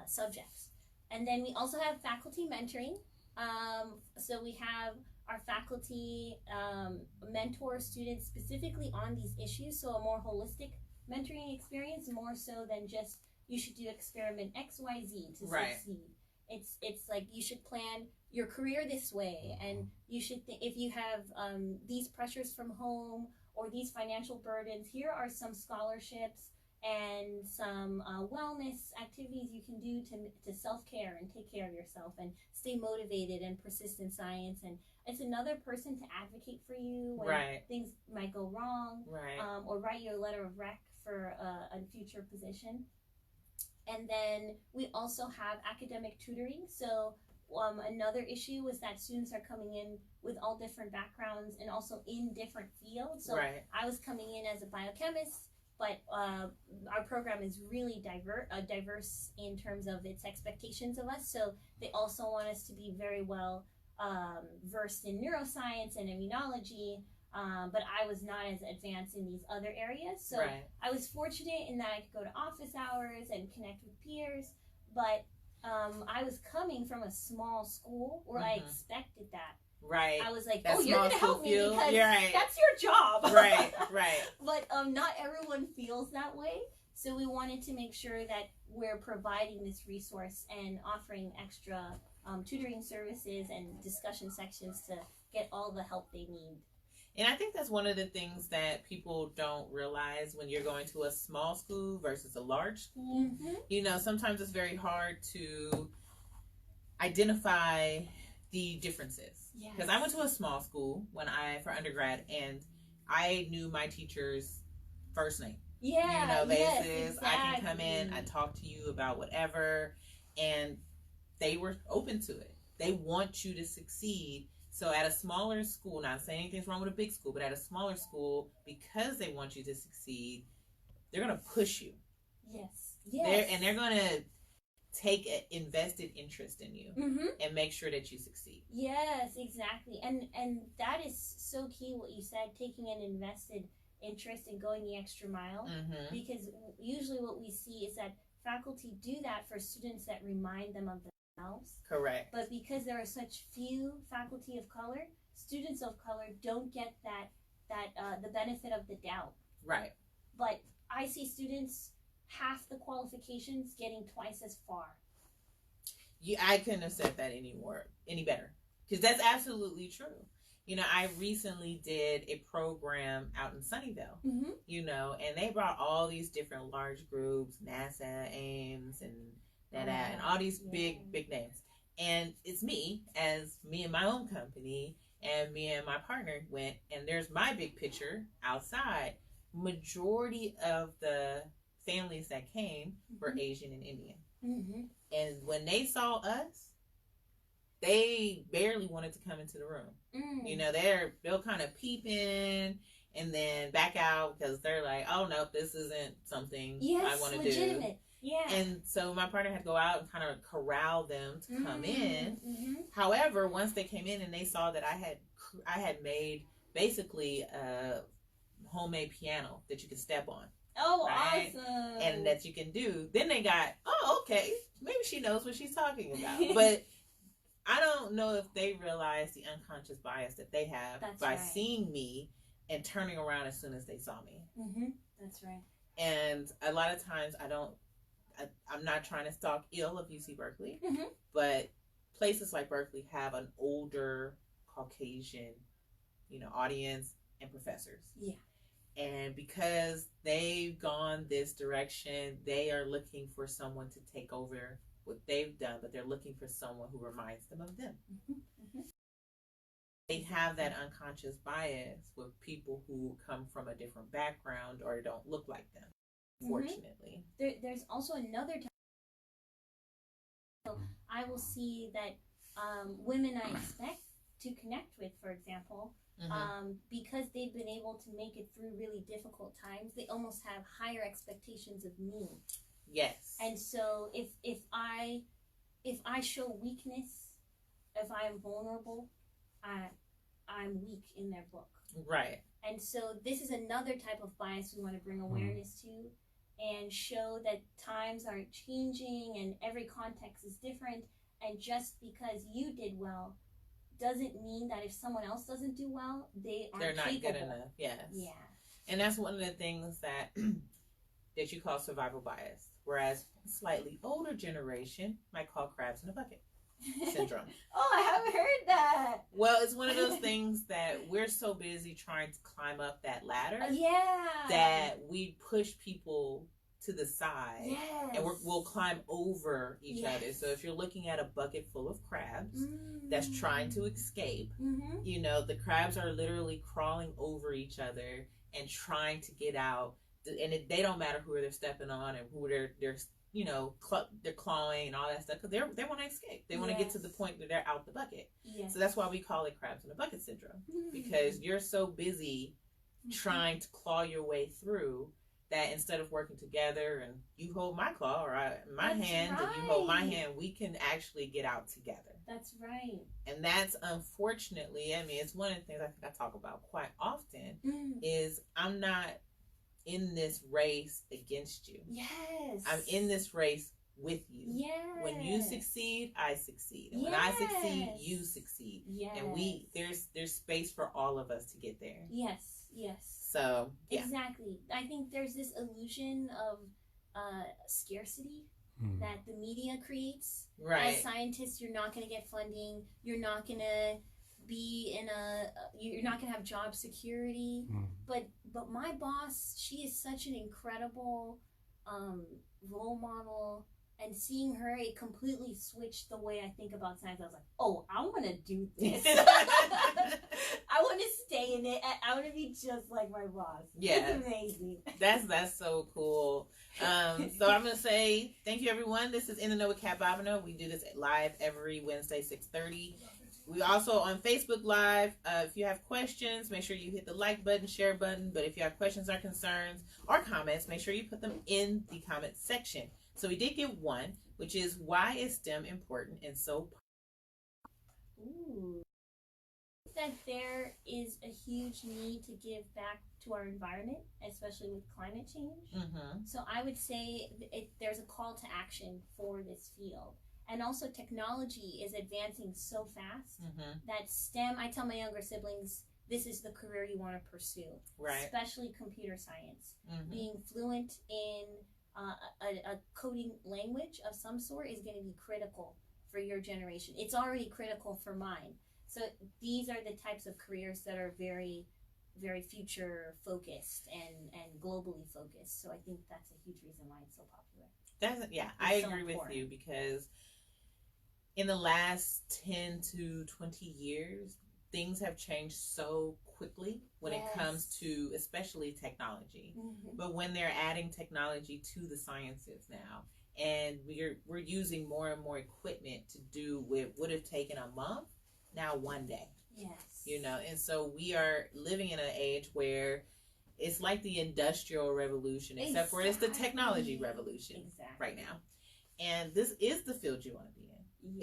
subjects. And then we also have faculty mentoring. So we have our faculty mentor students specifically on these issues, so a more holistic mentoring experience, more so than just you should do experiment XYZ to succeed. It's like you should plan your career this way, and you should if you have these pressures from home or these financial burdens, here are some scholarships and some wellness activities you can do to self-care and take care of yourself and stay motivated and persist in science. And it's another person to advocate for you when things might go wrong, or write you a letter of rec for a future position. And then we also have academic tutoring. So another issue was that students are coming in with all different backgrounds and also in different fields. So I was coming in as a biochemist, but our program is really diverse in terms of its expectations of us. So they also want us to be very well versed in neuroscience and immunology, but I was not as advanced in these other areas. So I was fortunate in that I could go to office hours and connect with peers, but I was coming from a small school where I expected that. Right. I was like, that you're going to help me because right. that's your job. Right. But not everyone feels that way. So we wanted to make sure that we're providing this resource and offering extra tutoring services and discussion sections to get all the help they need. And I think that's one of the things that people don't realize when you're going to a small school versus a large school. Sometimes it's very hard to identify the differences. Because I went to a small school for undergrad, and I knew my teacher's first name. Basis. Exactly. I can come in, I talk to you about whatever, and they were open to it. They want you to succeed So at a smaller school, not saying anything's wrong with a big school, but at a smaller school, because they want you to succeed, they're going to push you. Yes. Yes. They're going to take an invested interest in you and make sure that you succeed. Yes, exactly. And that is so key what you said, taking an invested interest in going the extra mile. Because usually what we see is that faculty do that for students that remind them of themselves. Correct. But because there are such few faculty of color, students of color don't get the benefit of the doubt. Right. But I see students half the qualifications getting twice as far. I couldn't have said that any better, because that's absolutely true. You know, I recently did a program out in Sunnyvale, you know, and they brought all these different large groups, NASA, Ames, and and all these big names. And it's me and my own company, and me and my partner went, and there's my big picture outside. Majority of the families that came were Asian and Indian. And when they saw us, they barely wanted to come into the room. You know, they'll kind of peep in and then back out because they're like, oh no, this isn't something I want to do. Yeah. And so my partner had to go out and kind of corral them to come in. However, once they came in and they saw that I had made basically a homemade piano that you could step on. Oh, right? Awesome. And that you can do. Then they got, oh, okay, maybe she knows what she's talking about. But I don't know if they realize the unconscious bias that they have by seeing me and turning around as soon as they saw me. That's right. And a lot of times I'm not trying to talk ill of UC Berkeley, but places like Berkeley have an older Caucasian, audience and professors. Yeah. And because they've gone this direction, they are looking for someone to take over what they've done, but they're looking for someone who reminds them of them. They have that unconscious bias with people who come from a different background or don't look like them, fortunately. There's also another time I will see that women I expect to connect with, for example, because they've been able to make it through really difficult times, they almost have higher expectations of me. Yes. And so if I show weakness, if I am vulnerable, I'm weak in their book. Right. And so this is another type of bias we want to bring awareness to and show that times are changing and every context is different. And just because you did well doesn't mean that if someone else doesn't do well, they're not capable. Good enough. Yes. Yeah. And that's one of the things that that you call survival bias, whereas slightly older generation might call crabs in a bucket syndrome. Oh, I haven't heard that. Well, it's one of those things that we're so busy trying to climb up that ladder that we push people to the side, and we'll climb over each other. So if you're looking at a bucket full of crabs that's trying to escape, the crabs are literally crawling over each other and trying to get out. And they don't matter who they're stepping on and who they're clawing and all that stuff, because they want to escape. They want to get to the point that they're out the bucket. So that's why we call it crabs in a bucket syndrome, because you're so busy trying to claw your way through that instead of working together and you hold my claw or my hand and you hold my hand, we can actually get out together. That's right. And that's unfortunately, it's one of the things I think I talk about quite often is I'm not in this race against you. Yes. I'm in this race with you. Yes. When you succeed, I succeed. And when I succeed, you succeed. Yes. And there's space for all of us to get there. Yes. So, yeah. Exactly. I think there's this illusion of scarcity that the media creates. Right. As scientists, you're not going to get funding. You're not going to be you're not going to have job security. But my boss, she is such an incredible role model, and seeing her, it completely switched the way I think about science. I was like, oh, I want to do this. I want to stay in it. I want to be just like my boss. Yeah. It's amazing. That's so cool. So I'm going to say thank you, everyone. This is In the Know with Kat Bobino. We do this live every Wednesday, 6:30. We also on Facebook Live. If you have questions, make sure you hit the like button, share button. But if you have questions or concerns or comments, make sure you put them in the comment section. So we did get one, which is, why is STEM important and so? Ooh. That there is a huge need to give back to our environment, especially with climate change. Mm-hmm. So I would say there's a call to action for this field. And also technology is advancing so fast that STEM, I tell my younger siblings, this is the career you want to pursue. Right. Especially computer science. Being fluent in a coding language of some sort is going to be critical for your generation. It's already critical for mine. So these are the types of careers that are very, very future focused and globally focused. So I think that's a huge reason why it's so popular. I agree with you, because in the last 10 to 20 years, things have changed so quickly when it comes to especially technology. But when they're adding technology to the sciences now, and we're using more and more equipment to do what would have taken a month, now one day. Yes. And so we are living in an age where it's like the Industrial Revolution, except for it's the technology revolution right now. And this is the field you want to be in.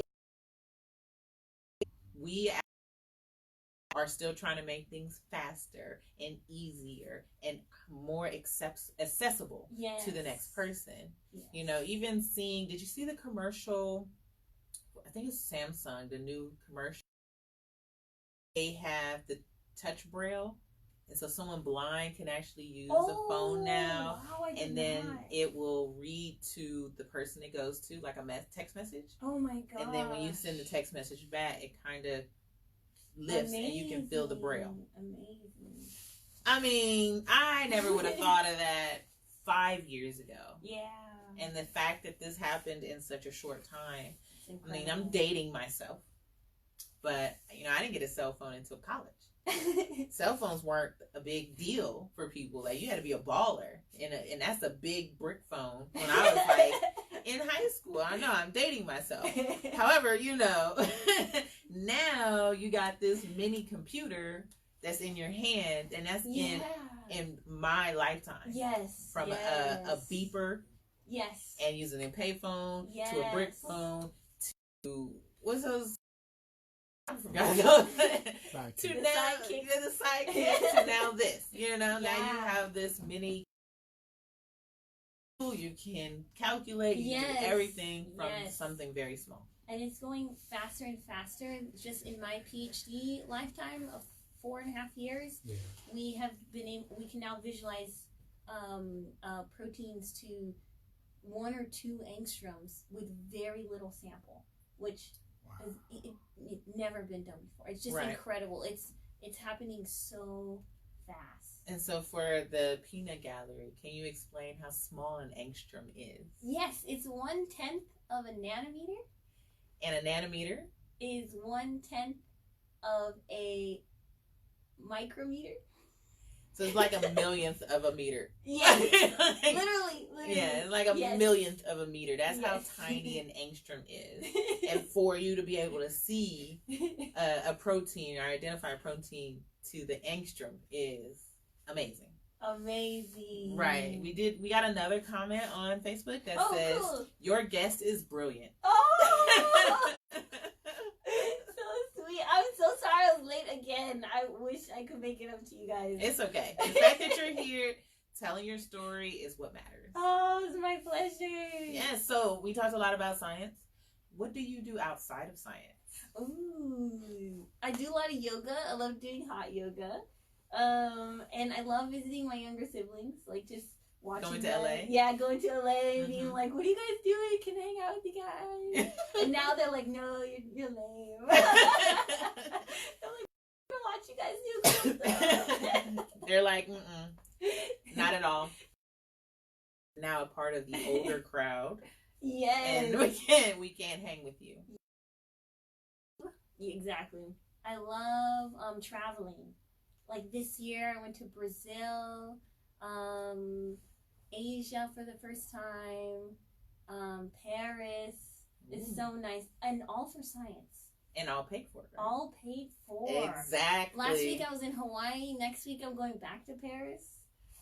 We are still trying to make things faster and easier and more accessible to the next person. Even seeing, did you see the commercial? I think it's Samsung, the new commercial. They have the touch braille, and so someone blind can actually use a phone now, and then it will read to the person it goes to, like a text message. Oh my god! And then when you send the text message back, it kind of lifts, and you can feel the braille. Amazing. I mean, I never would have thought of that 5 years ago. Yeah. And the fact that this happened in such a short time. I mean, I'm dating myself, but I didn't get a cell phone until college. Cell phones weren't a big deal for people. Like, you had to be a baller, and that's a big brick phone when I was like in high school. I know I'm dating myself. However, now you got this mini computer that's in your hand, and that's in my lifetime. Yes. From a beeper. Yes. And using a payphone to a brick phone to what's those? I forgot. To now the sidekick to now this. Now you have this mini. You can calculate. You can do everything from something very small. And it's going faster and faster. Just in my PhD lifetime of 4.5 years, we can now visualize proteins to 1 or 2 angstroms with very little sample, which has never been done before. It's just incredible. It's happening so fast. And so for the peanut gallery, can you explain how small an angstrom is? Yes, it's 1/10 of a nanometer. And a nanometer is 1/10 of a micrometer. So it's like a millionth of a meter. Yeah, literally. Yeah, it's like a millionth of a meter. That's how tiny an angstrom is. And for you to be able to see a protein or identify a protein to the angstrom is amazing. Amazing. Right. We got another comment on Facebook that says, cool. Your guest is brilliant. Oh! I'm so sorry I was late again. I wish I could make it up to you guys. It's okay. The fact that you're here telling your story is what matters. Oh, it's my pleasure. Yeah, so we talked a lot about science. What do you do outside of science? Ooh. I do a lot of yoga. I love doing hot yoga. And I love visiting my younger siblings. Like, just watching going to LA? Yeah, going to LA and being like, what are you guys doing? Can I hang out with you guys? And now they're like, no, you're lame. I'm like, I want to watch you guys do cool stuff. They're like, not at all. Now a part of the older crowd. Yes. And we can't hang with you. Exactly. I love traveling. Like this year I went to Brazil, Asia for the first time, Paris. It's so nice, and all for science. And all paid for, right? All paid for. Exactly. Last week I was in Hawaii. Next week I'm going back to Paris.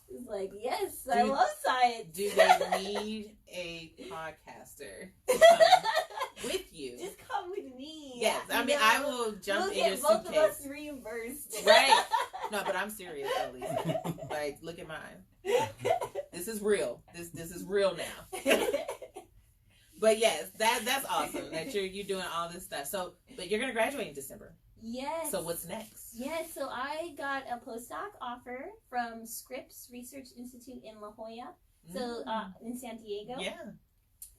It's like, yes, I love science. Do they need a podcaster to come with you? Just come with me. Yes, I mean, I will jump in your suitcase. We'll get both of us suitcase. reimbursed. Right. No, but I'm serious, at least. Like, look at mine. This is real. This is real now. But yes, that's awesome that you're doing all this stuff. So, but you're gonna graduate in December. Yes. So what's next? Yes, so I got a postdoc offer from Scripps Research Institute in La Jolla, so in San Diego. Yeah.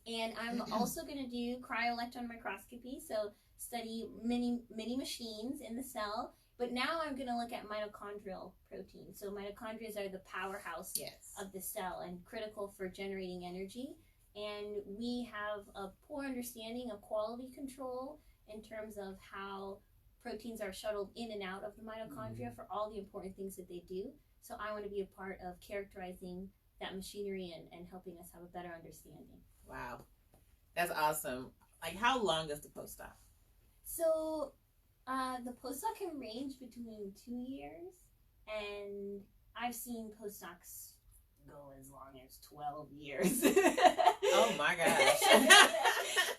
And I'm also going to do cryo-electron microscopy, so study many machines in the cell. But now I'm going to look at mitochondrial proteins. So mitochondria are the powerhouse of the cell and critical for generating energy. And we have a poor understanding of quality control in terms of how proteins are shuttled in and out of the mitochondria for all the important things that they do. So I want to be a part of characterizing that machinery and helping us have a better understanding. Wow. That's awesome. Like, how long is the postdoc? So the postdoc can range between 2 years, and I've seen postdocs go as long as 12 years. Oh my gosh.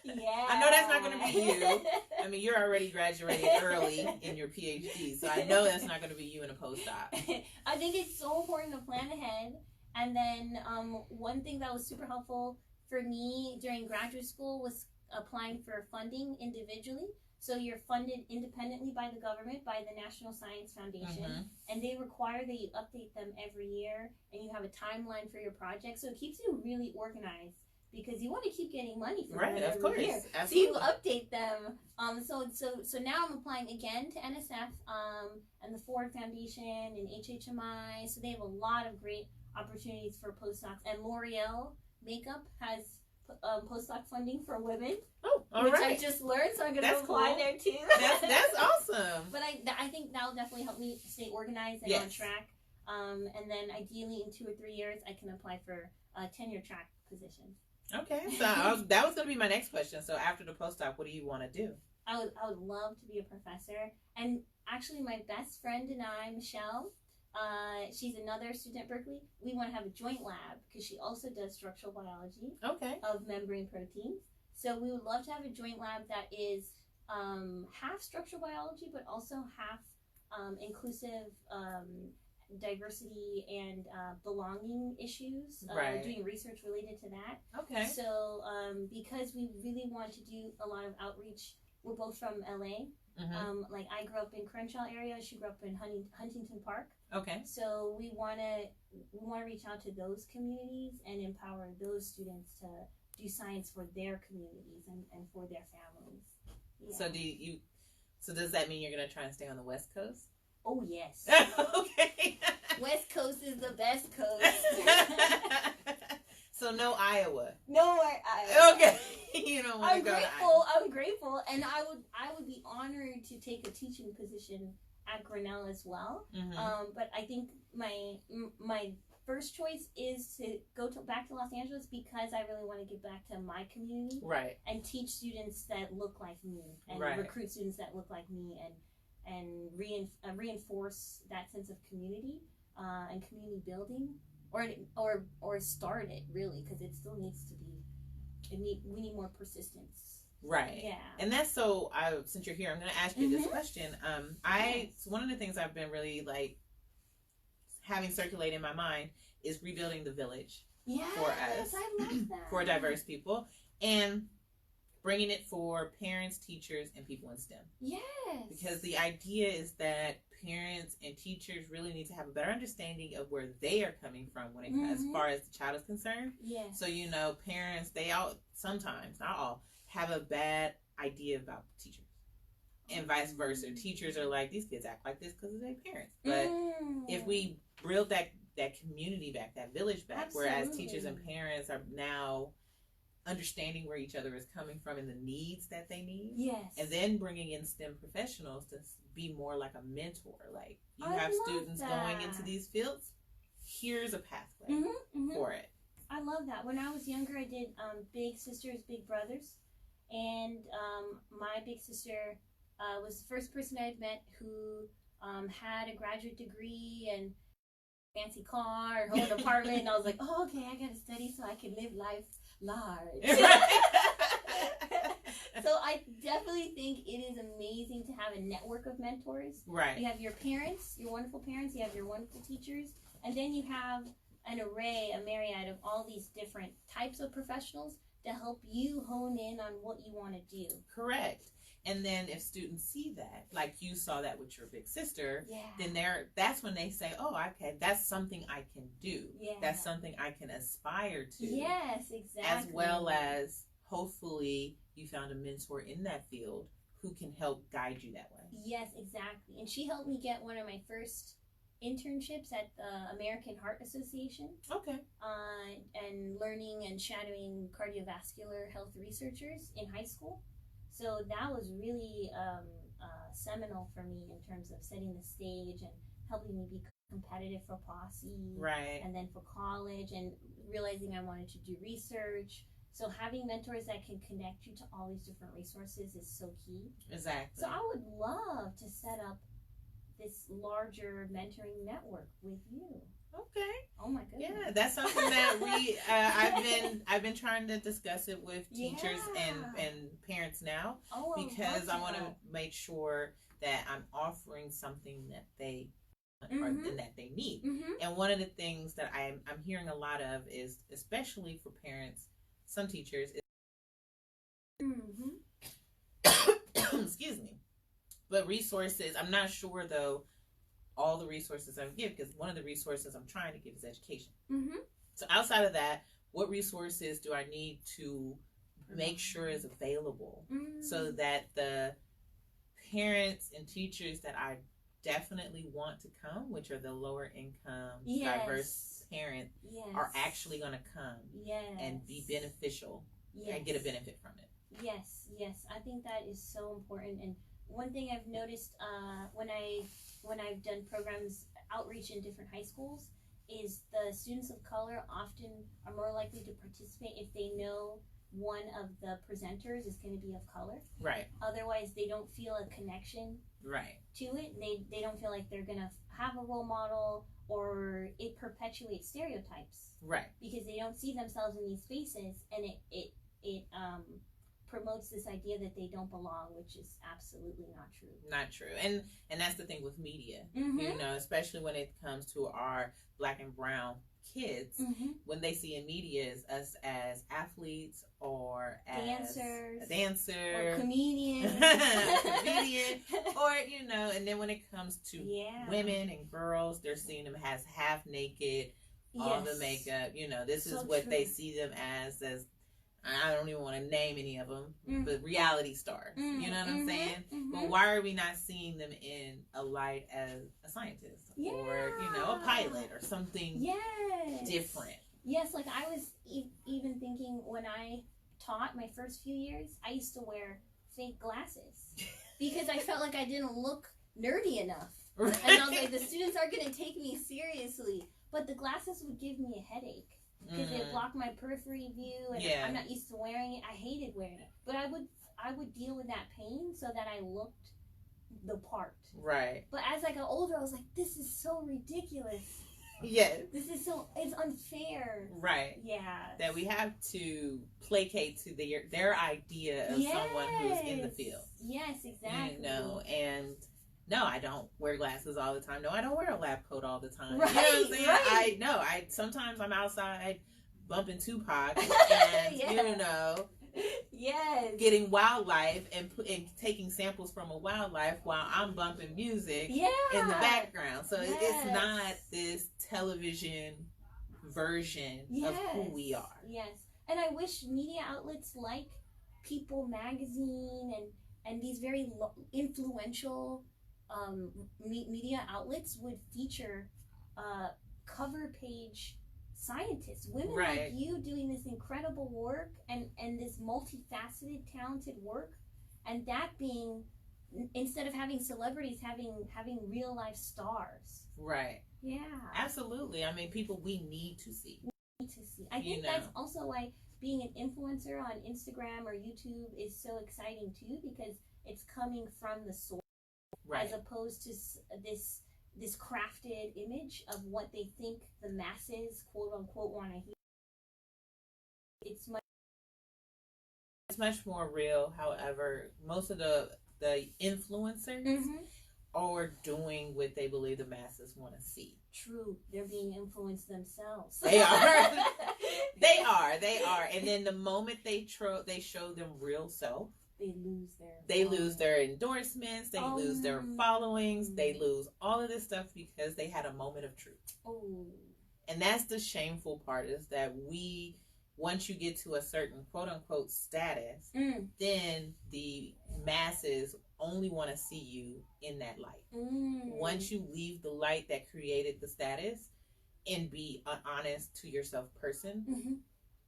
Yeah. I know that's not going to be you. I mean, you're already graduating early in your PhD, so I know that's not going to be you in a postdoc. I think it's so important to plan ahead. And then one thing that was super helpful for me during graduate school was applying for funding individually. So you're funded independently by the government, by the National Science Foundation, and they require that you update them every year, and you have a timeline for your project. So it keeps you really organized because you want to keep getting money from them every year. Absolutely. So you update them. So now I'm applying again to NSF and the Ford Foundation and HHMI. So they have a lot of great opportunities for postdocs. And L'Oreal Makeup has postdoc funding for women. Oh, all which right. I just learned, so I'm going to That's apply cool. there too. That's awesome. But I think that'll definitely help me stay organized and on track. And then ideally in 2 or 3 years, I can apply for a tenure track position. Okay, so that was going to be my next question. So after the postdoc, what do you want to do? I would love to be a professor. And actually, my best friend and I, Michelle, she's another student at Berkeley. We want to have a joint lab because she also does structural biology of membrane proteins. So we would love to have a joint lab that is half structural biology, but also half inclusive diversity and belonging issues, doing research related to that. Okay. So because we really want to do a lot of outreach, we're both from LA. Like I grew up in Crenshaw area, she grew up in Huntington Park. Okay. So we want to reach out to those communities and empower those students to do science for their communities and for their families. Yeah. So does that mean you're going to try and stay on the West Coast? Oh, yes. Okay. West Coast is the best coast. So no Iowa. No more Iowa. Okay. You don't want to go to Iowa. I'm grateful, and I would be honored to take a teaching position at Grinnell as well. But I think my first choice is to go back to Los Angeles because I really want to give back to my community, and teach students that look like me, and recruit students that look like me, and reinforce that sense of community and community building, or start it really, because it still needs to be. We need more persistence. Right. Yeah. And that's since you're here, I'm going to ask you this question. One of the things I've been really having circulate in my mind is rebuilding the village for us, I love that. for diverse people, and bringing it for parents, teachers, and people in STEM. Yes. Because the idea is that parents and teachers really need to have a better understanding of where they are coming from as far as the child is concerned. Yes. So, parents, they all, sometimes, not all, have a bad idea about teachers. And vice versa. Teachers are like, these kids act like this because of their parents. But if we build that community back, that village back, whereas teachers and parents are now understanding where each other is coming from and the needs that they need. Yes. And then bringing in STEM professionals to be more like a mentor. Like, you have students going into these fields, here's a pathway for it. I love that. When I was younger, I did Big Sisters, Big Brothers. And my big sister was the first person I'd met who had a graduate degree and fancy car or home apartment, and I was like, oh, okay, I gotta study so I can live life large. So I definitely think it is amazing to have a network of mentors. Right. You have your parents, your wonderful parents, you have your wonderful teachers, and then you have an array, a myriad of all these different types of professionals to help you hone in on what you want to do. Correct. And then if students see that, like you saw that with your big sister, Yeah. then that's when they say, oh, okay, that's something I can do. Yeah. That's something I can aspire to. Yes, exactly. As well as hopefully you found a mentor in that field who can help guide you that way. Yes, exactly. And she helped me get one of my first internships at the American Heart Association. Okay. And learning and shadowing cardiovascular health researchers in high school. So that was really seminal for me in terms of setting the stage and helping me be competitive for posse. Right. And then for college, and realizing I wanted to do research. So having mentors that can connect you to all these different resources is so key. Exactly. So I would love to set up this larger mentoring network with you. Okay. Oh my goodness. Yeah, that's something that we I've been trying to discuss it with teachers and parents now, Oh, because I want to make sure that I'm offering something that they or that they need. Mm-hmm. And one of the things that I'm hearing a lot of is, especially for parents, some teachers, excuse me, but resources. I'm not sure though all the resources I give, because one of the resources I'm trying to give is education. Mm-hmm. So outside of that, what resources do I need to make sure is available so that the parents and teachers that I definitely want to come, which are the lower income, diverse parents, are actually going to come and be beneficial and get a benefit from it. Yes, I think that is so important. And one thing I've noticed when I've done programs outreach in different high schools is the students of color often are more likely to participate if they know one of the presenters is going to be of color. Right. Otherwise, they don't feel a connection to it. They don't feel like they're going to have a role model, or it perpetuates stereotypes. Right. Because they don't see themselves in these spaces, and it promotes this idea that they don't belong, which is absolutely not true. Not true. And that's the thing with media. Mm-hmm. You know, especially when it comes to our Black and brown kids, when they see in media is us as athletes or as a dancer or comedian, or you know, and then when it comes to women and girls, they're seeing them as half naked, all the makeup. You know, this is what they see them as I don't even want to name any of them, but reality stars. You know what I'm saying? But why are we not seeing them in a light as a scientist or, you know, a pilot or something different? Yes, like I was even thinking when I taught my first few years, I used to wear fake glasses because I felt like I didn't look nerdy enough. And I was like, the students aren't going to take me seriously. But the glasses would give me a headache. Because it blocked my periphery view, and I'm not used to wearing it. I hated wearing it, but I would deal with that pain so that I looked the part. Right. But as I got older, I was like, this is so ridiculous. Yes. It's unfair. Right. Yeah. That we have to placate to their idea of someone who's in the field. Yes, exactly. You know, and no, I don't wear glasses all the time. No, I don't wear a lab coat all the time. Right, you know what I'm saying? right. Sometimes I'm outside bumping Tupac and you know, getting wildlife and taking samples from a wildlife while I'm bumping music in the background. So it's not this television version of who we are. Yes, and I wish media outlets like People Magazine and these very influential media outlets would feature cover page scientists, women like you doing this incredible work and this multifaceted, talented work, and that being, instead of having celebrities, having real life stars. Right. Yeah. Absolutely. I mean, people we need to see. I think that's also why being an influencer on Instagram or YouTube is so exciting too, because it's coming from the source, Right. as opposed to this crafted image of what they think the masses, quote unquote, want to hear. It's much more real. However, most of the influencers are doing what they believe the masses want to see. True. They're being influenced themselves. They are. They are. And then the moment they show them real self, they lose their endorsements, they lose their followings, they lose all of this stuff because they had a moment of truth. Oh. And that's the shameful part, is that once you get to a certain quote unquote status, then the masses only want to see you in that light. Once you leave the light that created the status and be an honest to yourself person,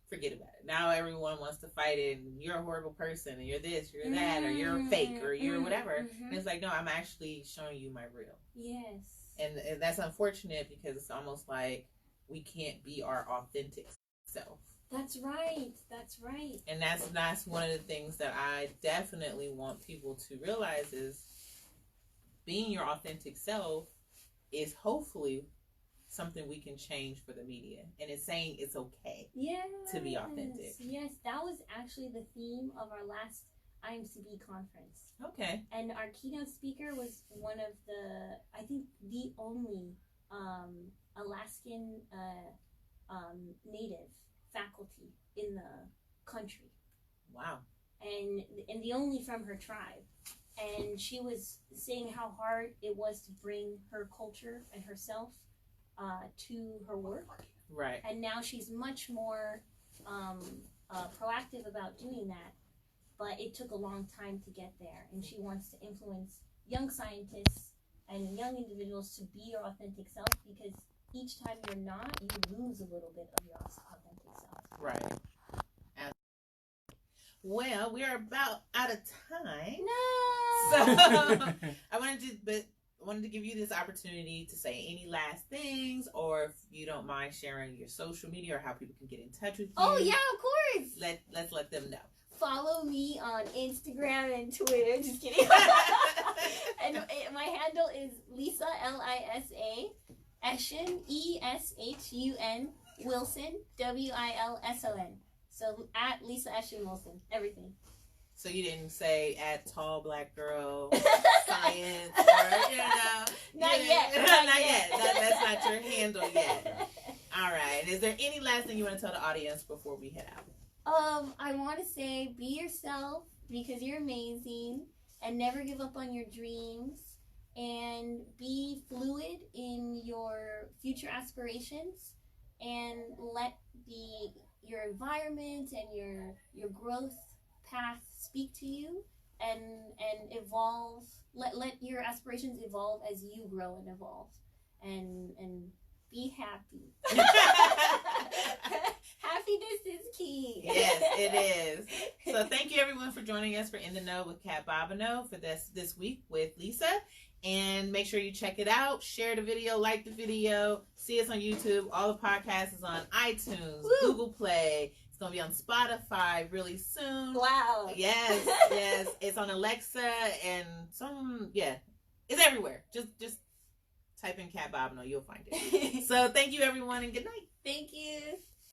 forget about it. Now everyone wants to fight it, and you're a horrible person, and you're this, you're that, or you're fake, or you're whatever. And it's like, no, I'm actually showing you my real. Yes. And that's unfortunate, because it's almost like we can't be our authentic self. That's right. And that's one of the things that I definitely want people to realize, is being your authentic self is hopefully something we can change for the media. And it's saying it's okay to be authentic. Yes, that was actually the theme of our last IMCB conference. Okay. And our keynote speaker was one of I think the only Alaskan native faculty in the country. Wow. And the only from her tribe. And she was saying how hard it was to bring her culture and herself to her work. Right. And now she's much more proactive about doing that. But it took a long time to get there. And she wants to influence young scientists and young individuals to be your authentic self, because each time you're not, you lose a little bit of your authentic self. Right. Well, we are about out of time. No. So I wanted to give you this opportunity to say any last things, or if you don't mind sharing your social media or how people can get in touch with you. Oh yeah, of course. Let's let them know. Follow me on Instagram and Twitter. Just kidding. And my handle is Lisa, Lisa, Eshun, Eshun, Wilson, Wilson. So at Lisa Eshun-Wilson, everything. So you didn't say at tall black girl science, or Not yet. Not yet. That's not your handle yet. All right. Is there any last thing you want to tell the audience before we head out? I want to say, be yourself, because you're amazing, and never give up on your dreams, and be fluid in your future aspirations, and let your environment and your growth path speak to you, and evolve. Let your aspirations evolve as you grow and evolve, and be happy. Happiness is key. Yes, it is. So thank you everyone for joining us for In the Know with Kat Bobino for this week with Lisa. And make sure you check it out. Share the video, like the video, see us on YouTube. All the podcasts is on iTunes, Google Play. It's gonna be on Spotify really soon. Wow. Yes. It's on Alexa and it's everywhere. Just type in Kat Bobino, you'll find it. So thank you everyone, and good night. Thank you.